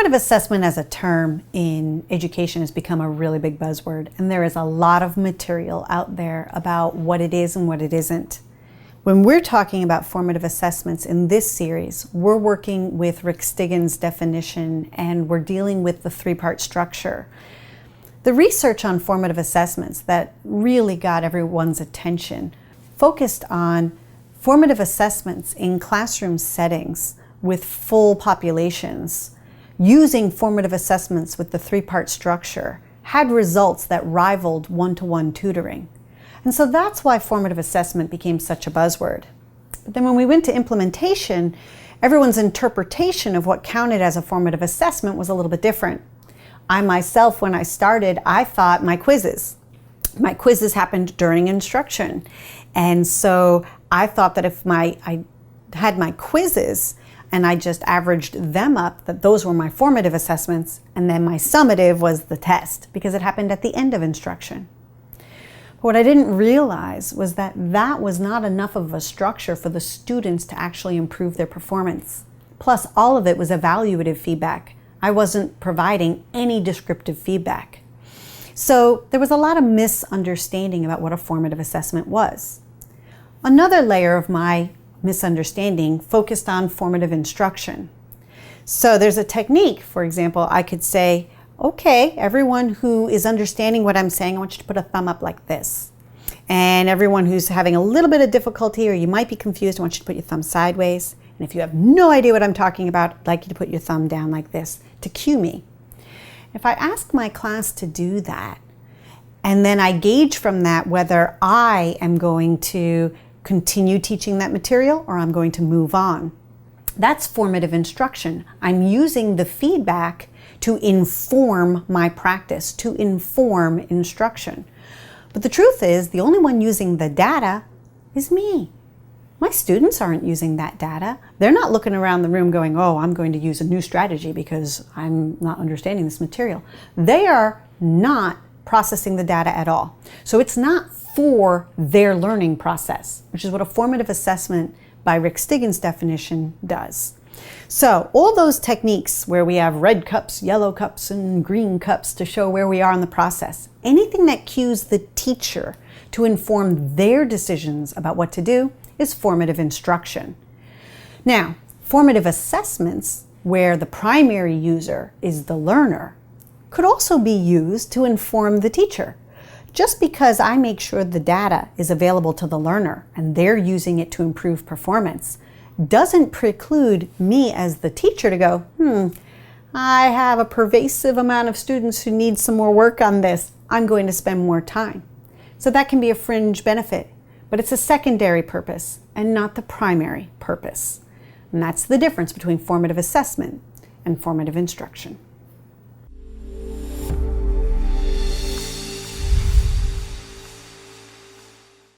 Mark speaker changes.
Speaker 1: Formative assessment as a term in education has become a really big buzzword, and there is a lot of material out there about what it is and what it isn't. When we're talking about formative assessments in this series, we're working with Rick Stiggin's definition, and we're dealing with the three-part structure. The research on formative assessments that really got everyone's attention focused on formative assessments in classroom settings with full populations, using formative assessments with the three-part structure, had results that rivaled one-to-one tutoring. And so that's why formative assessment became such a buzzword. But then when we went to implementation, everyone's interpretation of what counted as a formative assessment was a little bit different. I myself, when I started, I thought my quizzes happened during instruction. And so I thought that if I had my quizzes and I just averaged them up, that those were my formative assessments, and then my summative was the test, because it happened at the end of instruction. But what I didn't realize was that that was not enough of a structure for the students to actually improve their performance. Plus, all of it was evaluative feedback. I wasn't providing any descriptive feedback. So there was a lot of misunderstanding about what a formative assessment was. Another layer of my misunderstanding focused on formative instruction. So there's a technique, for example, I could say, okay, everyone who is understanding what I'm saying, I want you to put a thumb up like this. And everyone who's having a little bit of difficulty or you might be confused, I want you to put your thumb sideways. And if you have no idea what I'm talking about, I'd like you to put your thumb down like this to cue me. If I ask my class to do that, and then I gauge from that whether I am going to continue teaching that material or I'm going to move on, that's formative instruction. I'm using the feedback to inform my practice, to inform instruction. But the truth is, the only one using the data is me. My students aren't using that data. They're not looking around the room going, oh, I'm going to use a new strategy because I'm not understanding this material. They are not processing the data at all. So it's not for their learning process, which is what a formative assessment by Rick Stiggin's definition does. So all those techniques where we have red cups, yellow cups, and green cups to show where we are in the process, anything that cues the teacher to inform their decisions about what to do is formative instruction. Now, formative assessments, where the primary user is the learner, could also be used to inform the teacher. Just because I make sure the data is available to the learner and they're using it to improve performance doesn't preclude me as the teacher to go, I have a pervasive amount of students who need some more work on this. I'm going to spend more time. So that can be a fringe benefit, but it's a secondary purpose and not the primary purpose. And that's the difference between formative assessment and formative instruction.